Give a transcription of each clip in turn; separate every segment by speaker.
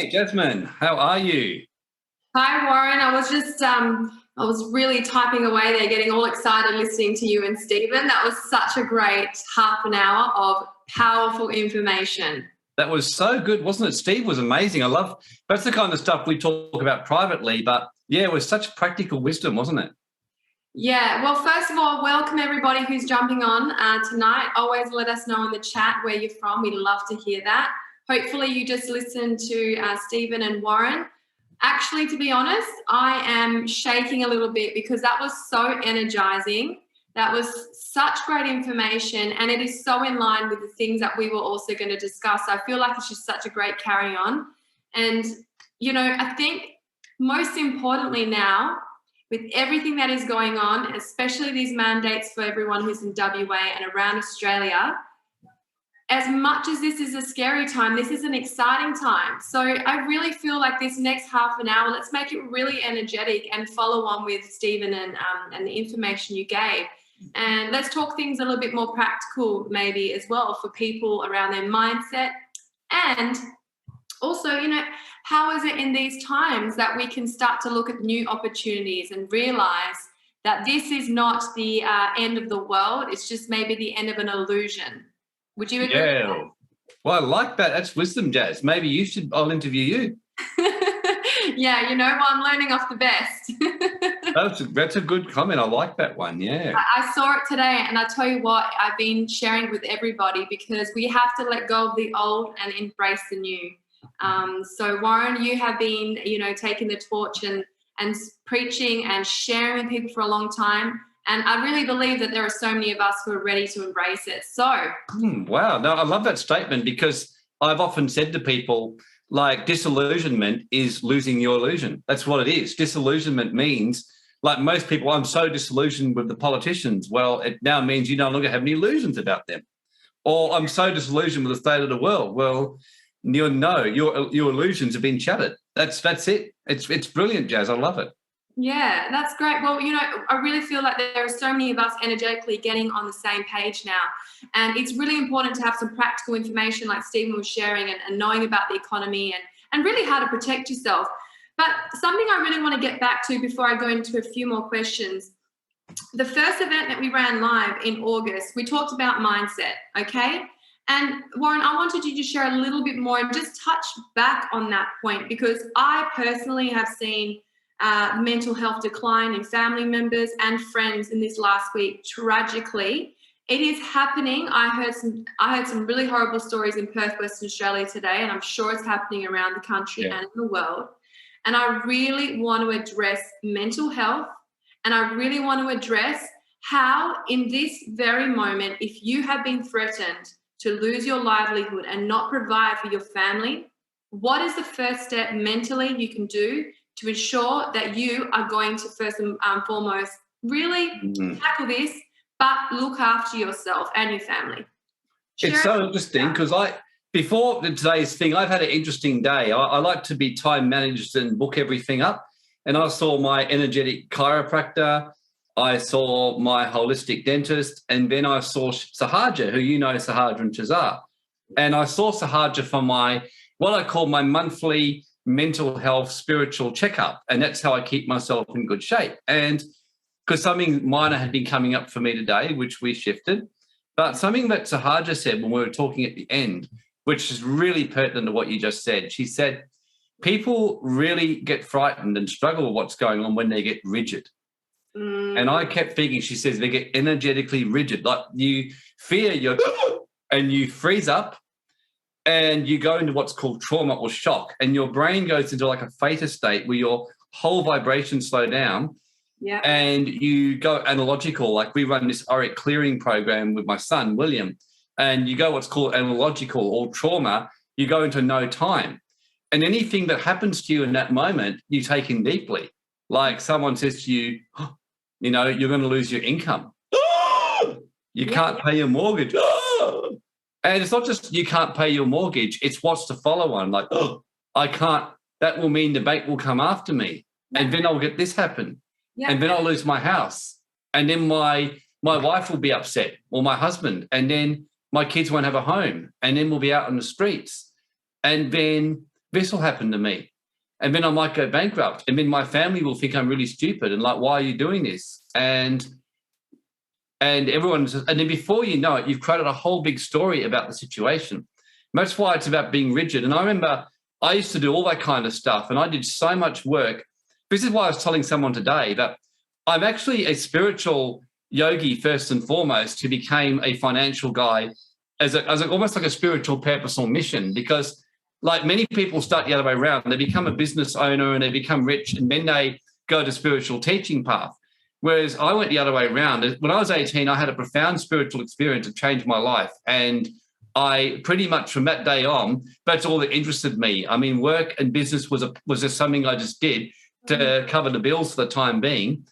Speaker 1: Hey, Jasmin, how are you?
Speaker 2: Hi, Warren. I was really typing away there, getting all excited listening to you and Stephen. That was such a great half an hour of powerful information.
Speaker 1: That was so good, wasn't it? Steve was amazing. That's the kind of stuff we talk about privately, but yeah, it was such practical wisdom, wasn't it?
Speaker 2: Yeah, well, first of all, welcome everybody who's jumping on tonight. Always let us know in the chat where you're from. We'd love to hear that. Hopefully, you just listened to Stephen and Warren. Actually, to be honest, I am shaking a little bit because that was so energizing. That was such great information, and it is so in line with the things that we were also going to discuss. I feel like it's just such a great carry on. And, I think most importantly now, with everything that is going on, especially these mandates for everyone who's in WA and around Australia, as much as this is a scary time, this is an exciting time. So I really feel like this next half an hour, let's make it really energetic and follow on with Stephen and the information you gave. And let's talk things a little bit more practical maybe as well for people around their mindset. And also, how is it in these times that we can start to look at new opportunities and realize that this is not the end of the world, it's just maybe the end of an illusion. Would you agree?
Speaker 1: Yeah. Well, I like that. That's wisdom, Jazz. Maybe I'll interview you.
Speaker 2: Yeah, well, I'm learning off the best.
Speaker 1: That's a good comment. I like that one, yeah.
Speaker 2: I saw it today, and I tell you what, I've been sharing it with everybody because we have to let go of the old and embrace the new. So, Warren, you have been, taking the torch and preaching and sharing with people for a long time. And I really believe that there are so many of us who are ready to embrace it. So,
Speaker 1: wow. No, I love that statement because I've often said to people, like, disillusionment is losing your illusion. That's what it is. Disillusionment means, like most people, I'm so disillusioned with the politicians. Well, it now means you no longer have any illusions about them. Or I'm so disillusioned with the state of the world. Well, your illusions have been shattered. That's it. It's brilliant, Jazz. I love it.
Speaker 2: Yeah, that's great. Well, I really feel like there are so many of us energetically getting on the same page now. And it's really important to have some practical information like Stephen was sharing and knowing about the economy and really how to protect yourself. But something I really want to get back to before I go into a few more questions. The first event that we ran live in August, we talked about mindset, okay? And Warren, I wanted you to share a little bit more and just touch back on that point because I personally have seen mental health decline in family members and friends in this last week. Tragically, it is happening. I heard some really horrible stories in Perth, Western Australia today, and I'm sure it's happening around the country and in the world. And I really want to address mental health, and I really want to address how in this very moment, if you have been threatened to lose your livelihood and not provide for your family, what is the first step mentally you can do to ensure that you are going to first and foremost really tackle this, but look after yourself and your family?
Speaker 1: It's so interesting because before today's thing, I've had an interesting day. I like to be time managed and book everything up. And I saw my energetic chiropractor, I saw my holistic dentist, and then I saw Sahaja, who Sahaja and Chazar. And I saw Sahaja for what I call my monthly mental health spiritual checkup, and that's how I keep myself in good shape. And because something minor had been coming up for me today, which we shifted, but something that Sahaja said when we were talking at the end, which is really pertinent to what you just said, she said people really get frightened and struggle with what's going on when they get rigid. And I kept thinking, she says they get energetically rigid, like you fear and you freeze up and you go into what's called trauma or shock, and your brain goes into like a theta state where your whole vibration slow down, and you go analogical. Like we run this auric clearing program with my son, William, and you go what's called analogical or trauma, you go into no time. And anything that happens to you in that moment, you take in deeply. Like someone says to you, you're going to lose your income. You can't pay your mortgage. And it's not just you can't pay your mortgage, it's what's to follow on. Like, I can't, that will mean the bank will come after me. And then I'll get this happen. And then I'll lose my house. And then my wife will be upset, or my husband. And then my kids won't have a home. And then we'll be out on the streets. And then this will happen to me. And then I might go bankrupt. And then my family will think I'm really stupid and like, why are you doing this? And everyone's, and then before you know it, you've created a whole big story about the situation. That's why it's about being rigid. And I remember I used to do all that kind of stuff, and I did so much work. This is why I was telling someone today that I'm actually a spiritual yogi first and foremost, who became a financial guy as almost like a spiritual purpose or mission, because like many people start the other way around. They become a business owner and they become rich, and then they go to spiritual teaching path. Whereas I went the other way around. When I was 18, I had a profound spiritual experience that changed my life. And I pretty much from that day on, that's all that interested me. I mean, work and business was just something I just did to cover the bills for the time being.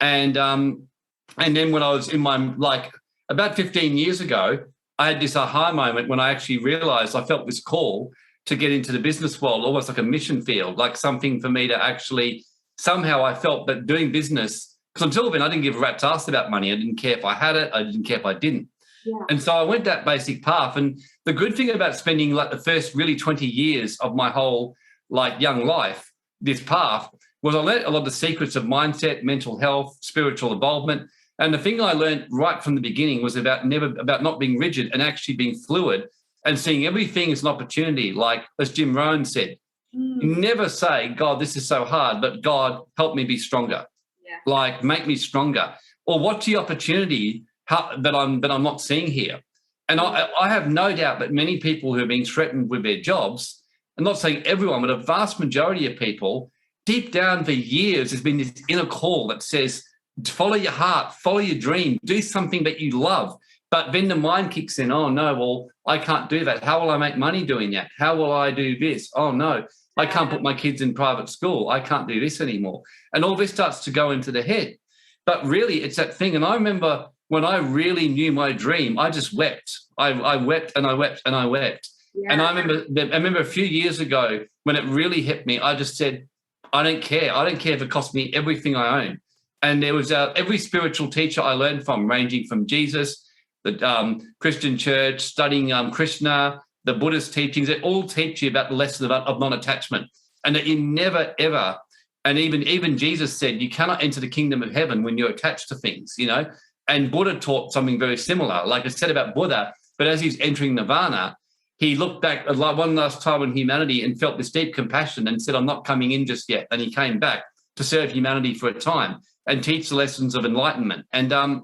Speaker 1: And then when I was in my, like about 15 years ago, I had this aha moment when I actually realized I felt this call to get into the business world, almost like a mission field, like something for me to actually, somehow I felt that doing business, because until then I didn't give a rat's ass about money. I didn't care if I had it. I didn't care if I didn't. Yeah. And so I went that basic path. And the good thing about spending like the first really 20 years of my whole like young life, this path, was I learned a lot of the secrets of mindset, mental health, spiritual involvement. And the thing I learned right from the beginning was about not being rigid and actually being fluid and seeing everything as an opportunity. Like as Jim Rohn said, never say, God, this is so hard, but God, help me be stronger. Yeah. Like make me stronger. Or what's the opportunity that I'm not seeing here? And I have no doubt that many people who are being threatened with their jobs, I'm not saying everyone, but a vast majority of people, deep down for years, there's been this inner call that says, follow your heart, follow your dream, do something that you love. But then the mind kicks in, oh, no, well, I can't do that. How will I make money doing that? How will I do this? Oh, no, I can't put my kids in private school. I can't do this anymore. And all this starts to go into the head. But really, it's that thing. And I remember when I really knew my dream, I just wept. I wept and I wept and I wept. Yeah. And I remember a few years ago when it really hit me, I just said, I don't care. I don't care if it costs me everything I own. And there was every spiritual teacher I learned from, ranging from Jesus, the Christian church, studying Krishna, the Buddhist teachings, they all teach you about the lesson of non-attachment, and that you never, ever, and even Jesus said, you cannot enter the kingdom of heaven when you're attached to things, you know. And Buddha taught something very similar. Like I said about Buddha, but as he's entering nirvana, he looked back like one last time on humanity and felt this deep compassion and said, I'm not coming in just yet. And he came back to serve humanity for a time and teach the lessons of enlightenment. And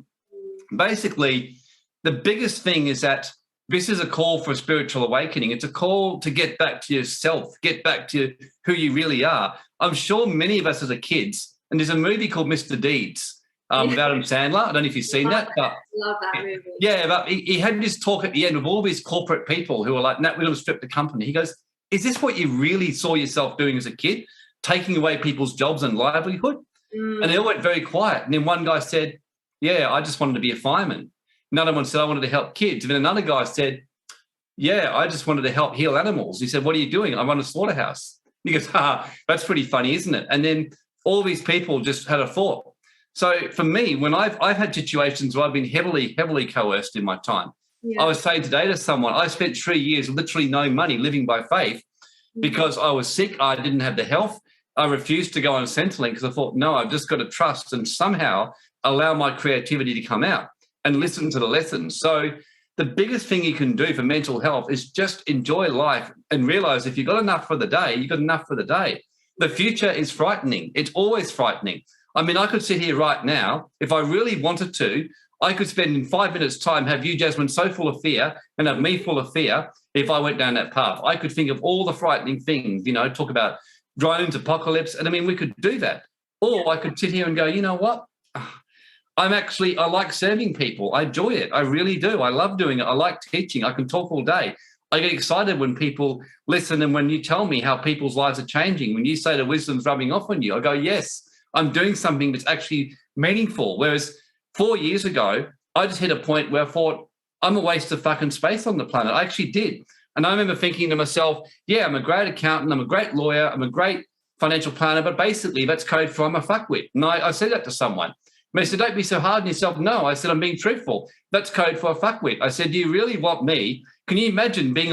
Speaker 1: basically, the biggest thing is that this is a call for spiritual awakening. It's a call to get back to yourself, get back to who you really are. I'm sure many of us as kids, and there's a movie called Mr. Deeds with Adam Sandler. I don't know if you've seen that. But
Speaker 2: love that movie.
Speaker 1: Yeah, but he had this talk at the end of all these corporate people who are like, no, we're going to strip the company. He goes, is this what you really saw yourself doing as a kid, taking away people's jobs and livelihood? And they all went very quiet. And then one guy said, yeah, I just wanted to be a fireman. Another one said, I wanted to help kids. And then another guy said, yeah, I just wanted to help heal animals. He said, what are you doing? I run a slaughterhouse. He goes, that's pretty funny, isn't it? And then all these people just had a thought. So for me, when I've had situations where I've been heavily, heavily coerced in my time. Yeah. I was saying today to someone, I spent 3 years with literally no money living by faith because I was sick. I didn't have the health. I refused to go on Centrelink because I thought, no, I've just got to trust and somehow allow my creativity to come out and listen to the lessons. So the biggest thing you can do for mental health is just enjoy life and realize if you've got enough for the day, you've got enough for the day. The future is frightening. It's always frightening. I mean, I could sit here right now. If I really wanted to, I could spend in 5 minutes' time, have you, Jasmin, so full of fear and have me full of fear if I went down that path. I could think of all the frightening things, you know, talk about drones, apocalypse. And I mean, we could do that. Or I could sit here and go, you know what? I like serving people. I enjoy it. I really do. I love doing it. I like teaching. I can talk all day. I get excited when people listen and when you tell me how people's lives are changing. When you say the wisdom's rubbing off on you, I go, yes, I'm doing something that's actually meaningful. Whereas 4 years ago, I just hit a point where I thought, I'm a waste of fucking space on the planet. I actually did. And I remember thinking to myself, yeah, I'm a great accountant. I'm a great lawyer. I'm a great financial planner. But basically, that's code for I'm a fuckwit. And I said that to someone. They said, don't be so hard on yourself. No, I said, I'm being truthful. That's code for a fuckwit. I said, do you really want me? Can you imagine being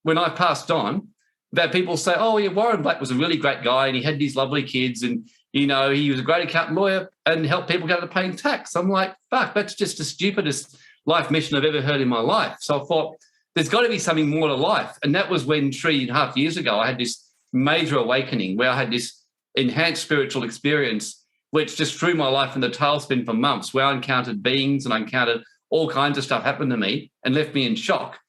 Speaker 1: when I passed on, that people say, oh, yeah, Warren Black was a really great guy and he had these lovely kids and, you know, he was a great accountant lawyer and helped people get out of paying tax. I'm like, fuck, that's just the stupidest life mission I've ever heard in my life. So I thought, there's got to be something more to life. And that was when 3.5 years ago, I had this major awakening where I had this enhanced spiritual experience, which just threw my life in the tailspin for months, where I encountered beings and I encountered all kinds of stuff happen to me and left me in shock.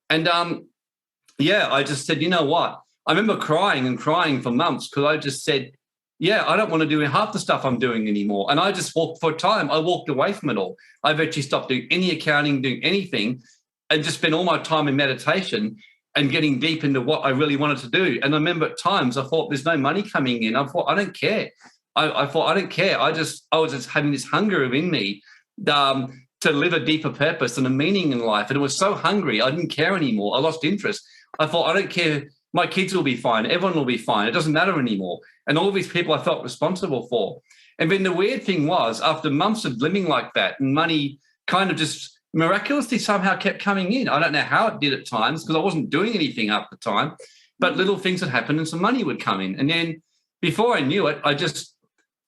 Speaker 1: And I just said, you know what? I remember crying and crying for months because I just said, yeah, I don't want to do half the stuff I'm doing anymore. And I just walked for a time. I walked away from it all. I've actually stopped doing any accounting, doing anything, and just spent all my time in meditation and getting deep into what I really wanted to do. And I remember at times I thought there's no money coming in. I thought, I don't care. I thought, I don't care. I was just having this hunger within me to live a deeper purpose and a meaning in life. And it was so hungry, I didn't care anymore. I lost interest. I thought, I don't care. My kids will be fine. Everyone will be fine. It doesn't matter anymore. And all these people I felt responsible for. And then the weird thing was, after months of living like that, and money kind of just miraculously somehow kept coming in. I don't know how it did at times because I wasn't doing anything at the time, but little things would happen and some money would come in. And then before I knew it, I just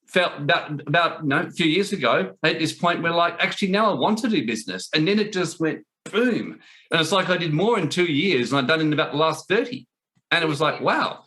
Speaker 1: felt about a few years ago at this point where like, actually now I want to do business. And then it just went boom. And it's like I did more in 2 years than I've done in about the last 30. And it was like, wow.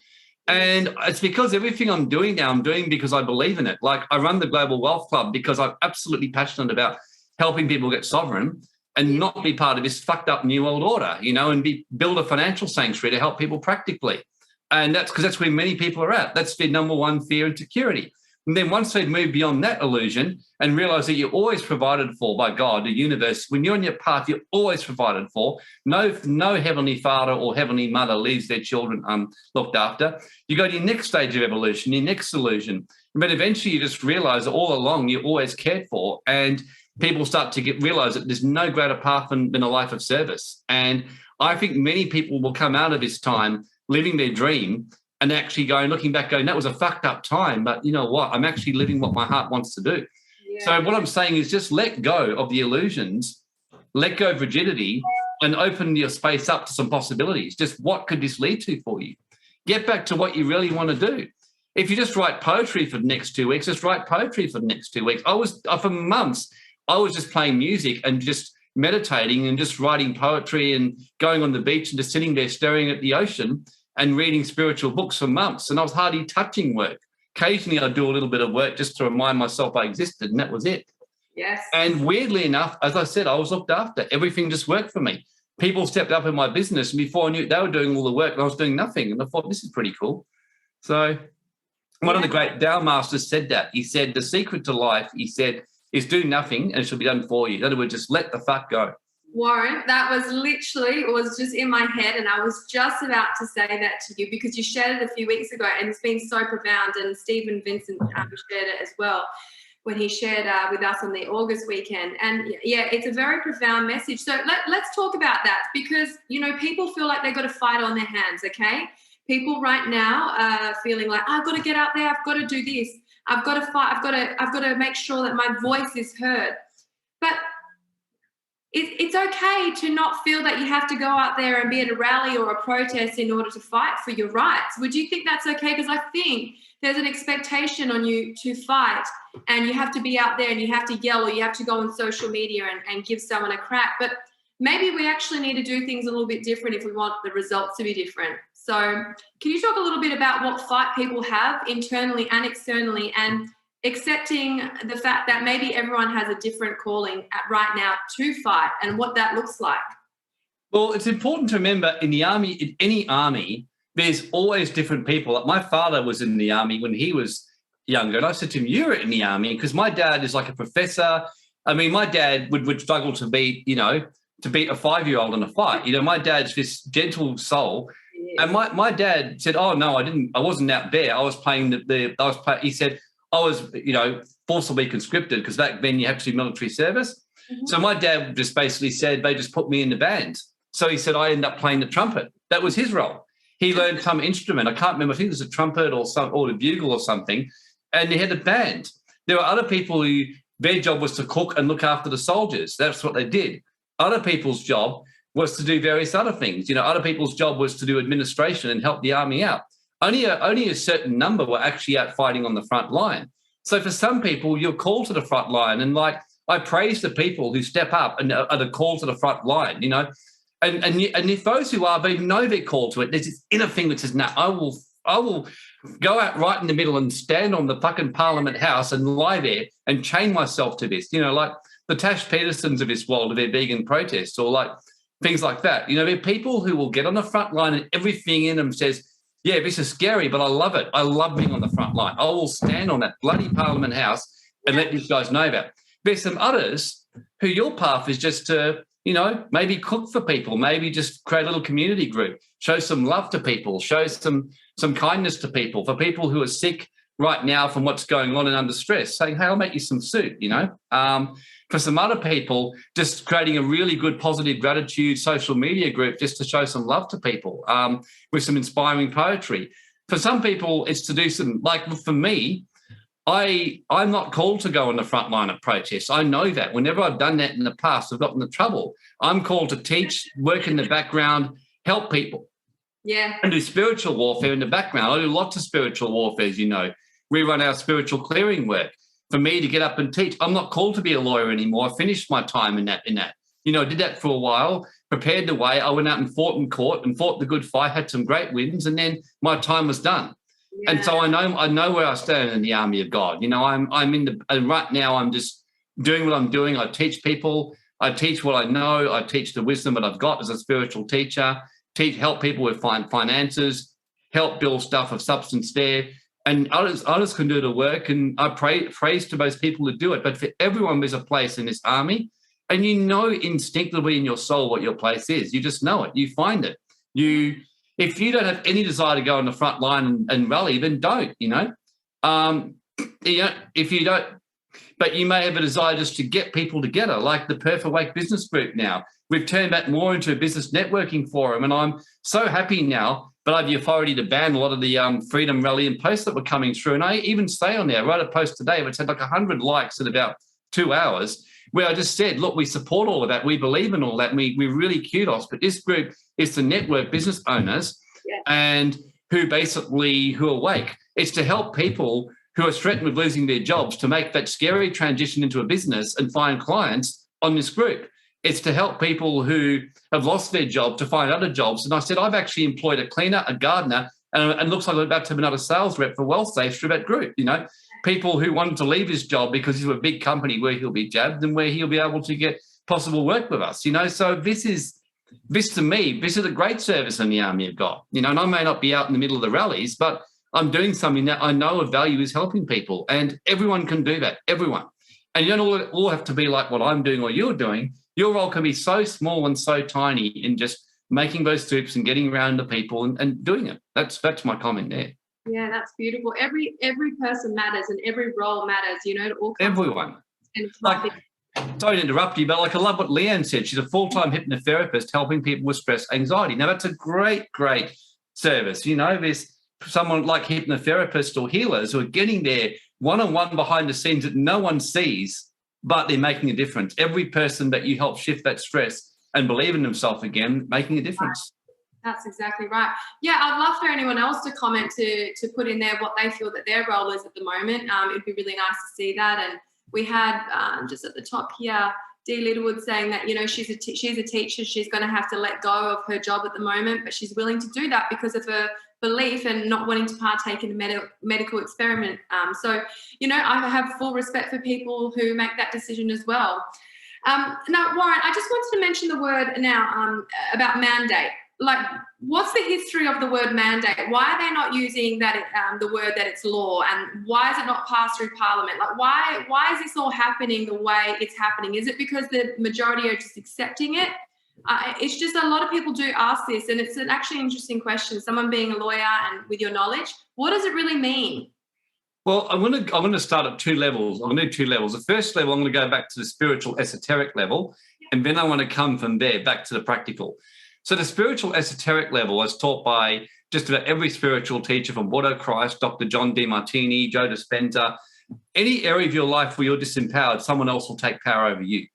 Speaker 1: And it's because everything I'm doing now, I'm doing because I believe in it. Like I run the Global Wealth Club because I'm absolutely passionate about helping people get sovereign and not be part of this fucked up new world order, you know, and build a financial sanctuary to help people practically. And that's because that's where many people are at. That's their number one fear and security. And then once they move beyond that illusion and realize that you're always provided for by God, the universe, when you're on your path, you're always provided for. No heavenly father or heavenly mother leaves their children looked after. You go to your next stage of evolution, your next illusion. But eventually you just realize that all along you're always cared for, and people start to realize that there's no greater path than a life of service. And I think many people will come out of this time living their dream and actually looking back, that was a fucked up time, but you know what? I'm actually living what my heart wants to do. Yeah. So what I'm saying is just let go of the illusions, let go of rigidity, and open your space up to some possibilities. Just what could this lead to for you? Get back to what you really want to do. If you just write poetry for the next 2 weeks, just write poetry for the next 2 weeks. For months, I was just playing music and just meditating and just writing poetry and going on the beach and just sitting there staring at the ocean and reading spiritual books for months. And I was hardly touching work. Occasionally I'd do a little bit of work just to remind myself I existed, and that was it.
Speaker 2: Yes.
Speaker 1: And weirdly enough, as I said, I was looked after. Everything just worked for me. People stepped up in my business, and before I knew it, they were doing all the work and I was doing nothing. And I thought, this is pretty cool. So one of the great Tao masters said that. He said, the secret to life, he said, is do nothing and it shall be done for you. In other words, just let the fuck go.
Speaker 2: Warren, that was just in my head, and I was just about to say that to you because you shared it a few weeks ago, and it's been so profound. And Stephen Vincent shared it as well when he shared with us on the August weekend. And yeah, it's a very profound message. So let's talk about that, because you know people feel like they've got a fight on their hands. Okay, people right now are feeling like I've got to get out there, I've got to do this, I've got to fight, I've got to make sure that my voice is heard, but it's okay to not feel that you have to go out there and be at a rally or a protest in order to fight for your rights. Would you think that's okay? Because I think there's an expectation on you to fight, and you have to be out there and you have to yell, or you have to go on social media and give someone a crack. But maybe we actually need to do things a little bit different if we want the results to be different. So can you talk a little bit about what fight people have internally and externally, and accepting the fact that maybe everyone has a different calling right now to fight, and what that looks like?
Speaker 1: Well, it's important to remember in the army, in any army, there's always different people. Like my father was in the army when he was younger, and I said to him, you're in the army, because my dad is like a professor. I mean, my dad would struggle to beat a 5-year-old in a fight. You know, my dad's this gentle soul. Yeah. And my dad said, oh, no, I wasn't out there. I was playing he said, I was, forcibly conscripted, because back then you had to do military service. Mm-hmm. So my dad just basically said they just put me in the band. So he said I ended up playing the trumpet. That was his role. He learned some instrument. I can't remember. I think it was a trumpet or the bugle or something. And he had a band. There were other people who their job was to cook and look after the soldiers. That's what they did. Other people's job was to do various other things. Other people's job was to do administration and help the army out. Only a certain number were actually out fighting on the front line. So for some people, you're called to the front line. And like, I praise the people who step up and are the call to the front line, And if those who are, they know they're called to it, there's this inner thing that says, no, I will go out right in the middle and stand on the fucking Parliament House and lie there and chain myself to this, like the Tash Petersons of this world of their vegan protests or like things like that. There are people who will get on the front line and everything in them says, yeah, this is scary, but I love it. I love being on the front line. I will stand on that bloody Parliament House and let these guys know that. There's some others who your path is just to, maybe cook for people, maybe just create a little community group, show some love to people, show some kindness to people, for people who are sick right now from what's going on and under stress, saying, hey, I'll make you some soup, For some other people, just creating a really good positive gratitude social media group just to show some love to people with some inspiring poetry. For some people, it's to do some, like for me, I'm not called to go on the front line of protests. I know that. Whenever I've done that in the past, I've gotten into trouble. I'm called to teach, work in the background, help people.
Speaker 2: Yeah.
Speaker 1: And do spiritual warfare in the background. I do lots of spiritual warfare, as you know. We run our spiritual clearing work. For me to get up and teach, I'm not called to be a lawyer anymore. I finished my time in that. I did that for a while, prepared the way. I went out and fought in court and fought the good fight, had some great wins, and then my time was done. Yeah. And so I know where I stand in the army of God. I'm in and right now I'm just doing what I'm doing. I teach people. I teach what I know. I teach the wisdom that I've got as a spiritual teacher. Help people with finances, help build stuff of substance there. And others can do the work, and I praise to those people who do it. But for everyone, there's a place in this army, and instinctively in your soul what your place is. You just know it. You find it. If you don't have any desire to go on the front line and rally, then don't. If you don't, but you may have a desire just to get people together, like the Perth Awake Business Group. Now we've turned that more into a business networking forum, and I'm so happy now. But I have the authority to ban a lot of the Freedom Rally and posts that were coming through. And I even say on there, I wrote a post today which had like 100 likes in about 2 hours, where I just said, look, we support all of that. We believe in all that. We're really kudos. But this group is to network business owners and who are awake. It's to help people who are threatened with losing their jobs to make that scary transition into a business and find clients on this group. It's to help people who have lost their job to find other jobs. And I said, I've actually employed a cleaner, a gardener, and looks like I'm about to have another sales rep for WellSafe through that group. People who wanted to leave his job because he's a big company where he'll be jabbed and where he'll be able to get possible work with us. So this to me, this is a great service in the army of God. And I may not be out in the middle of the rallies, but I'm doing something that I know of value is helping people, and everyone can do that. Everyone. And you don't all have to be like what I'm doing or you're doing. Your role can be so small and so tiny in just making those soups and getting around to people and doing it. That's my comment there.
Speaker 2: Yeah, that's beautiful. Every person matters and every role matters, it all comes
Speaker 1: everyone. Sorry to interrupt you, but I love what Leanne said. She's a full-time hypnotherapist helping people with stress, anxiety. Now, that's a great, great service. There's someone like hypnotherapists or healers who are getting there one-on-one behind the scenes that no one sees, but they're making a difference. Every person that you help shift that stress and believe in themselves again, making a difference.
Speaker 2: That's exactly right. Yeah, I'd love for anyone else to comment to put in there what they feel that their role is at the moment. It'd be really nice to see that. And we had just at the top here, Dee Littlewood saying that, she's a teacher. She's going to have to let go of her job at the moment, but she's willing to do that because of her belief and not wanting to partake in a medical experiment. So, I have full respect for people who make that decision as well. Now, Warren, I just wanted to mention the word now about mandate. Like, what's the history of the word mandate? Why are they not using that the word that it's law, and why is it not passed through Parliament? Like, why is this all happening the way it's happening? Is it because the majority are just accepting it? It's just a lot of people do ask this, and it's an actually interesting question. Someone being a lawyer and with your knowledge, what does it really mean?
Speaker 1: Well, I'm going to start at two levels. I'm going to do two levels. The first level, I'm going to go back to the spiritual esoteric level, and then I want to come from there back to the practical. So the spiritual esoteric level is taught by just about every spiritual teacher from Buddha, Christ, Dr. John DeMartini, Joe Dispenza. Any area of your life where you're disempowered, someone else will take power over you.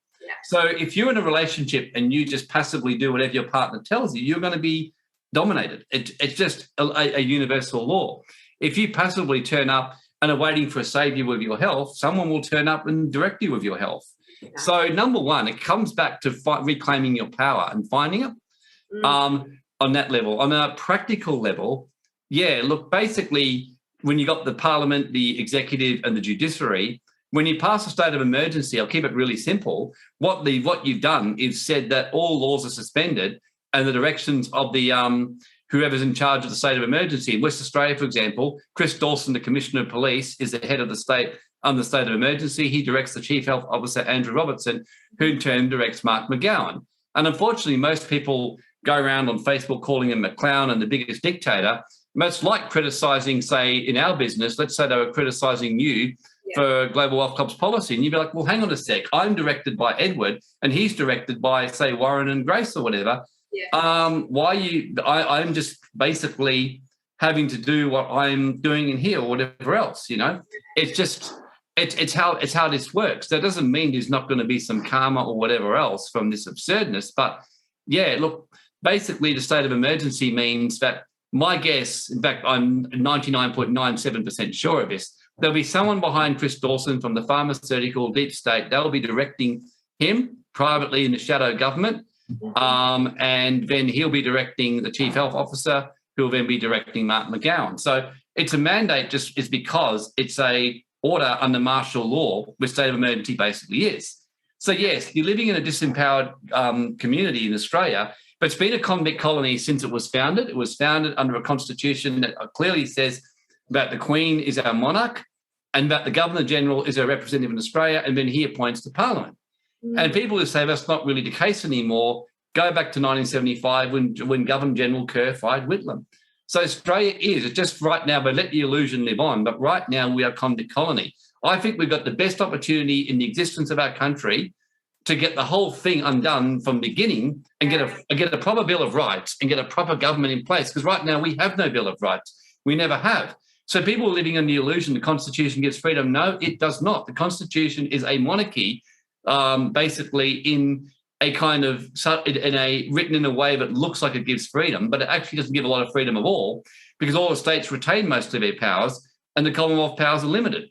Speaker 1: So if you're in a relationship and you just passively do whatever your partner tells you, you're going to be dominated. It's just a universal law. If you passively turn up and are waiting for a savior with your health, someone will turn up and direct you with your health. Yeah. So number one, it comes back to reclaiming your power and finding it on that level. On a practical level, yeah, look, basically when you got the parliament, the executive and the judiciary, when you pass a state of emergency, I'll keep it really simple, what you've done is said that all laws are suspended and the directions of the whoever's in charge of the state of emergency. In West Australia, for example, Chris Dawson, the Commissioner of Police, is the head of the state of emergency. He directs the Chief Health Officer, Andrew Robertson, who in turn directs Mark McGowan. And unfortunately, most people go around on Facebook calling him a clown and the biggest dictator. Most like criticising, say, in our business, let's say they were criticising you for Global Wealth Corp's policy. And you'd be like, well, hang on a sec. I'm directed by Edward and he's directed by, say, Warren and Grace or whatever. Yeah. I'm just basically having to do what I'm doing in here or whatever else, you know. It's just, it's how this works. That doesn't mean there's not going to be some karma or whatever else from this absurdness. But yeah, look, basically the state of emergency means that my guess, in fact, I'm 99.97% sure of this, there'll be someone behind Chris Dawson from the pharmaceutical deep state. They'll be directing him privately in the shadow government. And then he'll be directing the Chief Health Officer, who will then be directing Mark McGowan. So it's a mandate just is because it's a order under martial law, which state of emergency basically is. So yes, you're living in a disempowered community in Australia, but it's been a convict colony since it was founded. It was founded under a constitution that clearly says that the Queen is our monarch and that the Governor-General is our representative in Australia, and then he appoints the Parliament. And people who say that's not really the case anymore go back to 1975 when Governor-General Kerr fired Whitlam. So Australia is just right now, but let the illusion live on, but right now we are a convict colony. I think we've got the best opportunity in the existence of our country to get the whole thing undone from the beginning and get a proper Bill of Rights and get a proper government in place, because right now we have no Bill of Rights. We never have. So people are living under the illusion the Constitution gives freedom. No, it does not. The Constitution is a monarchy, basically in a kind of written in a way that looks like it gives freedom, but it actually doesn't give a lot of freedom at all, because all the states retain most of their powers and the Commonwealth powers are limited.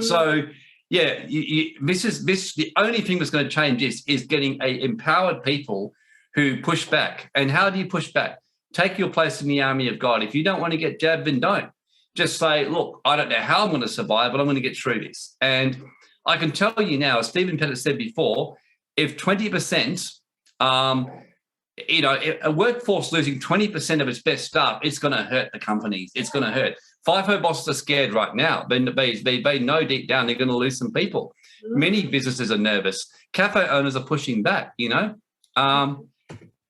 Speaker 1: So yeah, the only thing that's going to change is getting empowered people who push back. And how do you push back? Take your place in the army of God. If you don't want to get jabbed, then don't. Just say, look, I don't know how I'm going to survive, but I'm going to get through this. And I can tell you now, as Stephen Pettit said before, if 20%, a workforce losing 20% of its best staff, it's going to hurt the companies. It's going to hurt. FIFO bosses are scared right now. They know deep down they're going to lose some people. Many businesses are nervous. Cafe owners are pushing back, you know.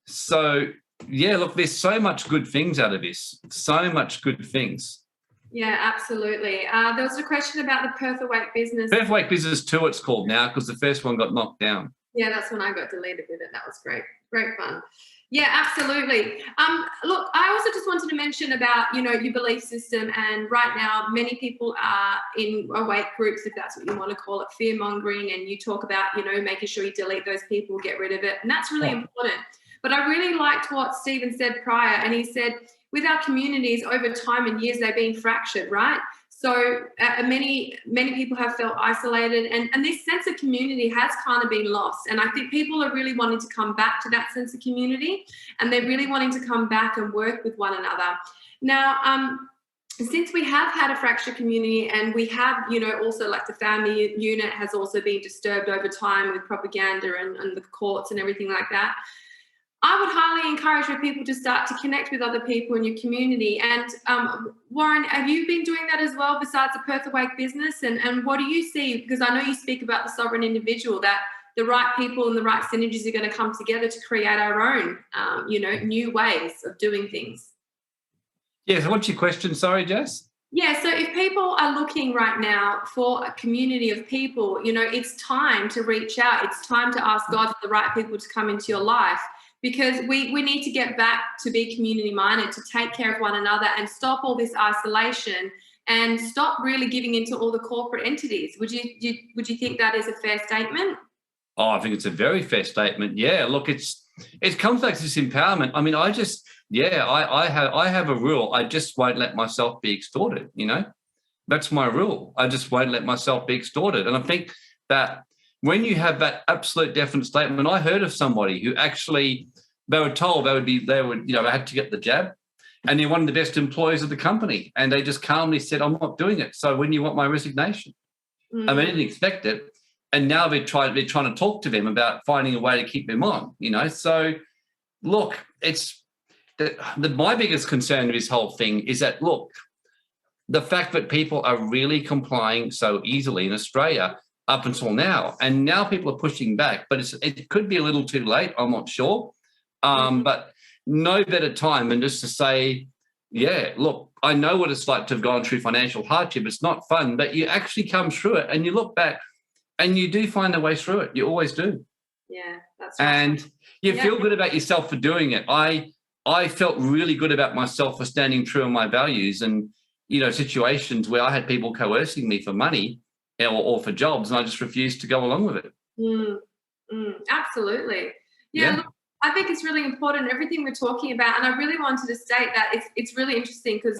Speaker 1: So, yeah, look, there's so much good things out of this. So much good things.
Speaker 2: Yeah, absolutely. There was a question about the Perth Awake Business.
Speaker 1: Perth Awake Business 2 it's called now, because the first one got knocked down.
Speaker 2: Yeah, that's when I got deleted with it. That was great. Great fun. Yeah, absolutely. Look, I also just wanted to mention about, your belief system. And right now, many people are in awake groups, if that's what you want to call it, fear mongering. And you talk about, making sure you delete those people, get rid of it. And that's really important. But I really liked what Stephen said prior. And he said, with our communities over time and years, they've been fractured, right? So many people have felt isolated, and this sense of community has kind of been lost. And I think people are really wanting to come back to that sense of community, and they're really wanting to come back and work with one another. Now, since we have had a fractured community, and we have, also like the family unit has also been disturbed over time with propaganda and the courts and everything like that, I would highly encourage for people to start to connect with other people in your community. And Warren, have you been doing that as well besides the Perth Awake Business? And what do you see? Because I know you speak about the sovereign individual, that the right people and the right synergies are going to come together to create our own, new ways of doing things.
Speaker 1: Yeah, so what's your question? Sorry, Jess?
Speaker 2: Yeah, so if people are looking right now for a community of people, it's time to reach out. It's time to ask God for the right people to come into your life. Because we need to get back to be community-minded, to take care of one another and stop all this isolation and stop really giving into all the corporate entities. Would you think that is a fair statement?
Speaker 1: Oh, I think it's a very fair statement. Yeah, look, it comes back to this empowerment. I mean, I have a rule. I just won't let myself be extorted, you know? That's my rule. I just won't let myself be extorted. And I think that when you have that absolute definite statement, I heard of somebody who actually, they were told they had to get the jab, and they're one of the best employees of the company. And they just calmly said, I'm not doing it. So when do you want my resignation? I mean, I didn't expect it. And now they're trying to talk to them about finding a way to keep them on, you know? So look, it's my biggest concern with this whole thing is that, look, the fact that people are really complying so easily in Australia up until now, and now people are pushing back, but it could be a little too late. I'm not sure. But no better time than just to say, yeah, look, I know what it's like to have gone through financial hardship. It's not fun, but you actually come through it and you look back and you do find a way through it. You always do.
Speaker 2: Yeah, that's right.
Speaker 1: And you feel good about yourself for doing it. I felt really good about myself for standing true on my values, and, you know, situations where I had people coercing me for money or for jobs, and I just refused to go along with it.
Speaker 2: Absolutely. Yeah. Look, I think it's really important, everything we're talking about, and I really wanted to state that it's really interesting because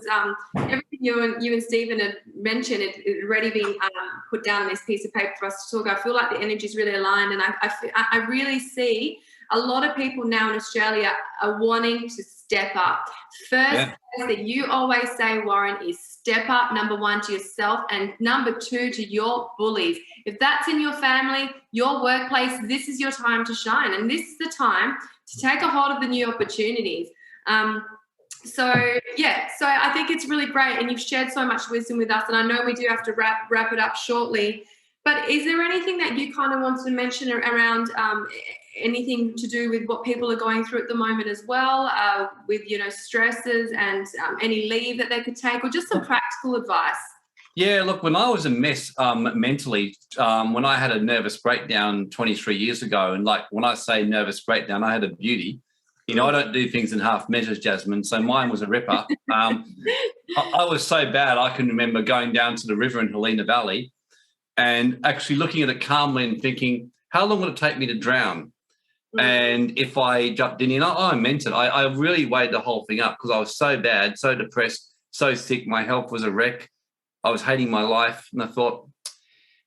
Speaker 2: everything you and Stephen had mentioned, it already been put down on this piece of paper for us to talk. I feel like the energy is really aligned, and I really see a lot of people now in Australia are wanting to step up. First that you always say, Warren, is step up, number one, to yourself, and number two, to your bullies. If that's in your family, your workplace, this is your time to shine, and this is the time to take a hold of the new opportunities. So I think it's really great, and you've shared so much wisdom with us, and I know we do have to wrap it up shortly. But is there anything that you kind of wanted to mention around anything to do with what people are going through at the moment as well, with, you know, stresses and any leave that they could take, or just some practical advice?
Speaker 1: Yeah, look, when I was a mess mentally, when I had a nervous breakdown 23 years ago, and like when I say nervous breakdown, I had a beauty. You know, I don't do things in half measures, Jasmin, so mine was a ripper. I was so bad, I can remember going down to the river in Helena Valley and actually looking at it calmly and thinking, how long would it take me to drown? And if I jumped in, I meant it. I really weighed the whole thing up because I was so bad, so depressed, so sick. My health was a wreck. I was hating my life. And I thought,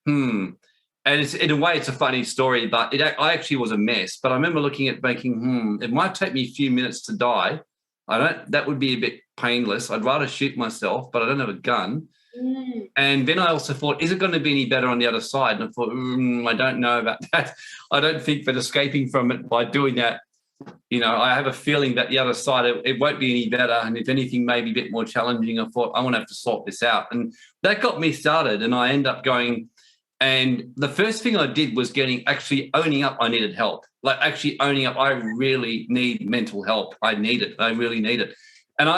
Speaker 1: And it's, in a way, it's a funny story, but I actually was a mess. But I remember looking at thinking, it might take me a few minutes to die. That would be a bit painless. I'd rather shoot myself, but I don't have a gun. And then I also thought, is it going to be any better on the other side? And I thought, I don't know about that. I don't think that escaping from it by doing that, you know, I have a feeling that the other side, it won't be any better. And if anything, maybe a bit more challenging. I thought, I want to have to sort this out. And that got me started. And I ended up going, and the first thing I did was actually owning up I needed help. Like actually owning up, I really need mental help. I need it. I really need it. And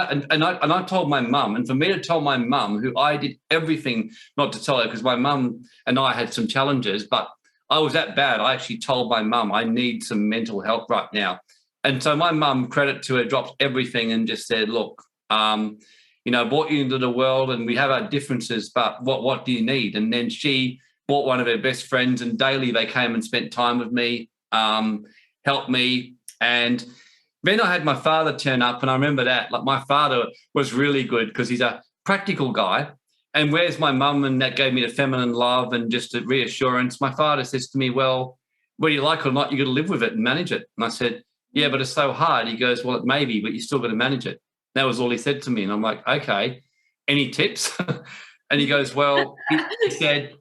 Speaker 1: I told my mum, and for me to tell my mum, who I did everything not to tell her, because my mum and I had some challenges, but I was that bad. I actually told my mum, I need some mental help right now. And so my mum, credit to her, dropped everything and just said, look, you know, brought you into the world and we have our differences, but what do you need? And then she brought one of her best friends, and daily they came and spent time with me, helped me. And then I had my father turn up, and I remember that. Like, my father was really good because he's a practical guy. And where's my mum? And that gave me the feminine love and just a reassurance. My father says to me, well, whether you like it or not, you got to live with it and manage it. And I said, yeah, but it's so hard. He goes, well, it may be, but you still got to manage it. That was all he said to me. And I'm like, okay, any tips? And he goes, well, he said,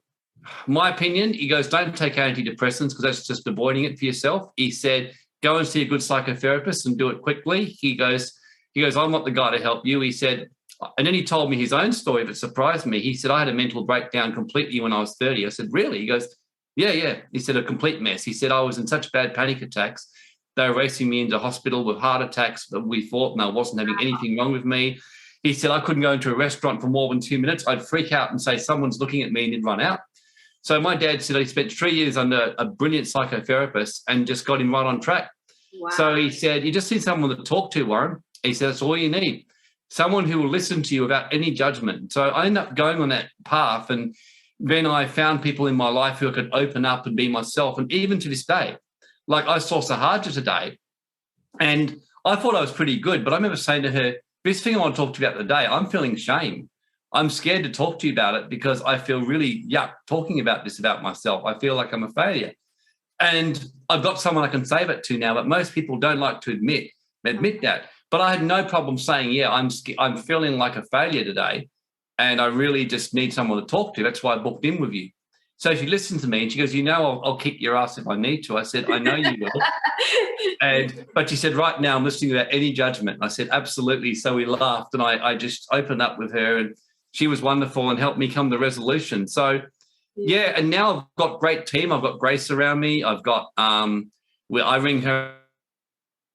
Speaker 1: my opinion, he goes, don't take antidepressants because that's just avoiding it for yourself. He said, go and see a good psychotherapist and do it quickly. He goes, I'm not the guy to help you. He said, and then he told me his own story that surprised me. He said, I had a mental breakdown completely when I was 30. I said, really? He goes, yeah. He said, a complete mess. He said, I was in such bad panic attacks. They were racing me into hospital with heart attacks that we thought, and I wasn't having anything wrong with me. He said, I couldn't go into a restaurant for more than 2 minutes. I'd freak out and say, someone's looking at me, and he'd run out. So my dad said he spent 3 years under a brilliant psychotherapist and just got him right on track.
Speaker 2: Wow.
Speaker 1: So he said, you just need someone to talk to, Warren. He said, that's all you need. Someone who will listen to you without any judgment. So I ended up going on that path. And then I found people in my life who I could open up and be myself. And even to this day, like I saw Sahaja today and I thought I was pretty good, but I remember saying to her, this thing I want to talk to you about today, I'm feeling shame. I'm scared to talk to you about it because I feel really yuck talking about this about myself. I feel like I'm a failure. And I've got someone I can say that to now, but most people don't like to admit that. But I had no problem saying, yeah, I'm feeling like a failure today and I really just need someone to talk to. That's why I booked in with you. So she listened to me and she goes, you know, I'll kick your ass if I need to. I said, I know you will. But she said, right now I'm listening without any judgment. I said, absolutely. So we laughed and I just opened up with her and she was wonderful and helped me come to resolution. So, yeah, and now I've got a great team. I've got Grace around me. I've got, I ring her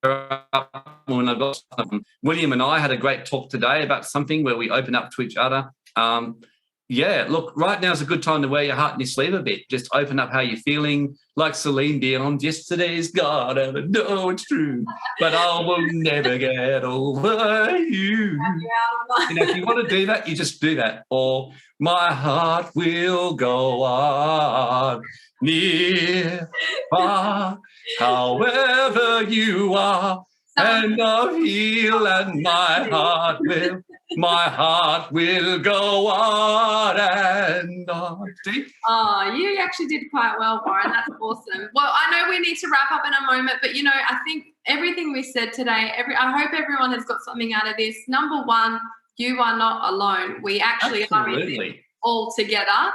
Speaker 1: up when I got William and I had a great talk today about something where we open up to each other. Yeah, look, right now is a good time to wear your heart in your sleeve a bit. Just open up how you're feeling. Like Celine Dion, yesterday's gone and I know it's true, but I will never get over you. You know, if you want to do that, you just do that. Or my heart will go on near, far, however you are, and I'll heal and my heart will go on and on.
Speaker 2: Oh, you actually did quite well, Warren. That's awesome. Well, I know we need to wrap up in a moment, but, you know, I think everything we said today, I hope everyone has got something out of this. Number one, you are not alone. We actually are in this all together,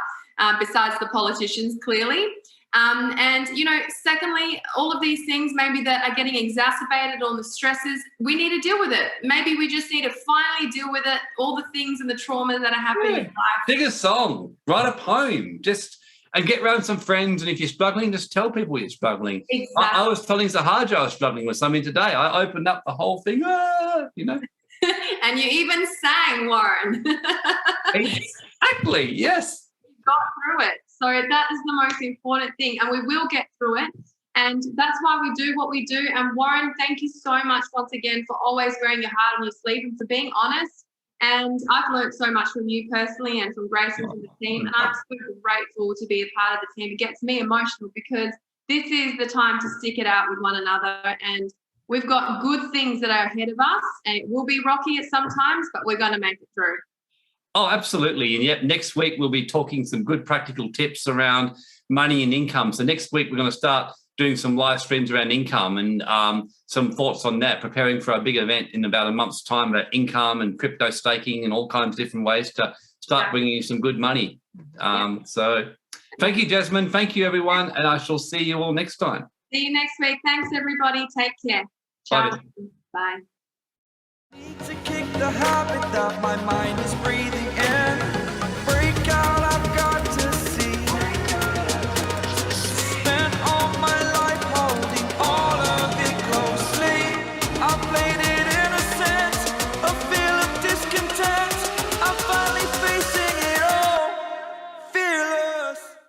Speaker 2: besides the politicians, clearly. And, you know, secondly, all of these things maybe that are getting exacerbated, all the stresses, we need to deal with it. Maybe we just need to finally deal with it, all the things and the trauma that are happening in life.
Speaker 1: Sing a song, write a poem, and get around some friends. And if you're struggling, just tell people you're struggling.
Speaker 2: Exactly.
Speaker 1: I was telling Sahaja I was struggling with something today. I opened up the whole thing, you know.
Speaker 2: And you even sang, Warren.
Speaker 1: Exactly, yes.
Speaker 2: Got through it. So that is the most important thing, and we will get through it. And that's why we do what we do. And Warren, thank you so much once again for always wearing your heart on your sleeve and for being honest. And I've learned so much from you personally and from Grace and from the team. And I'm super grateful to be a part of the team. It gets me emotional because this is the time to stick it out with one another. And we've got good things that are ahead of us. And it will be rocky at some times, but we're going to make it through.
Speaker 1: Oh, absolutely. And yet next week we'll be talking some good practical tips around money and income. So next week we're going to start doing some live streams around income and some thoughts on that, preparing for our big event in about a month's time about income and crypto staking and all kinds of different ways to start bringing you some good money. So thank you, Jasmin. Thank you, everyone. And I shall see you all next time.
Speaker 2: See you next week. Thanks, everybody. Take care. Ciao. Bye.
Speaker 3: Need to kick the habit that my mind is breathing in.